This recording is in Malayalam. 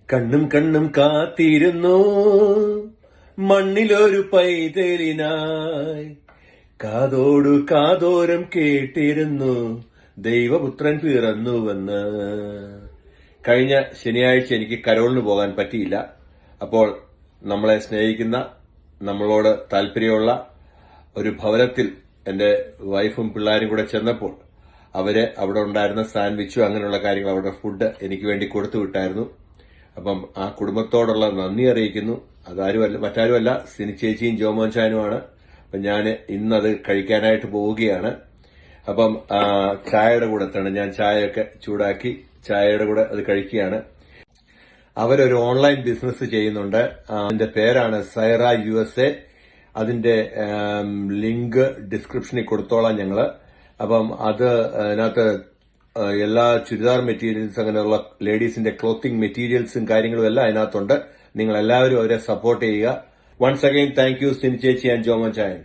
കണ്ണും കണ്ണും കാത്തിരുന്നു മണ്ണിലൊരു പൈതലിനായി, കാതോടു കാതോരം കേട്ടിരുന്നു ദൈവപുത്രൻ പിറന്നുവെന്ന്. കഴിഞ്ഞ ശനിയാഴ്ച എനിക്ക് കരോളിന് പോകാൻ പറ്റിയില്ല. അപ്പോൾ നമ്മളെ സ്നേഹിക്കുന്ന, നമ്മളോട് താല്പര്യമുള്ള ഒരു ഭവനത്തിൽ എന്റെ വൈഫും പിള്ളേരും കൂടെ ചെന്നപ്പോൾ അവര് അവിടെ ഉണ്ടായിരുന്ന സാൻഡ്വിച്ചും അങ്ങനെയുള്ള കാര്യങ്ങൾ, അവരുടെ ഫുഡ് എനിക്ക് വേണ്ടി കൊടുത്തു വിട്ടായിരുന്നു. അപ്പം ആ കുടുംബത്തോടുള്ള നന്ദി അറിയിക്കുന്നു. മറ്റാരുമല്ല, സിനി ചേച്ചിയും ജോമോൻ ചാനുമാണ്. അപ്പം ഞാൻ ഇന്നത് കഴിക്കാനായിട്ട് പോവുകയാണ്. അപ്പം ചായയുടെ കൂടെ തന്നെ ഞാൻ ചായയൊക്കെ ചൂടാക്കി ചായയുടെ കൂടെ അത് കഴിക്കുകയാണ്. അവരൊരു ഓൺലൈൻ ബിസിനസ് ചെയ്യുന്നുണ്ട്. അതിന്റെ പേരാണ് സൈറ USA. അതിന്റെ ലിങ്ക് ഡിസ്ക്രിപ്ഷനിൽ കൊടുത്തോളാം ഞങ്ങള്. അപ്പം അത് അതിനകത്ത് എല്ലാ ചുരിദാർ മെറ്റീരിയൽസ്, അങ്ങനെയുള്ള ലേഡീസിന്റെ ക്ലോത്തിങ് മെറ്റീരിയൽസും കാര്യങ്ങളും എല്ലാം അതിനകത്തുണ്ട്. നിങ്ങൾ എല്ലാവരും അവരെ സപ്പോർട്ട് ചെയ്യുക. Once again thank you Sini ചേച്ചി ആൻഡ് ജോമോൻ ചായൻ.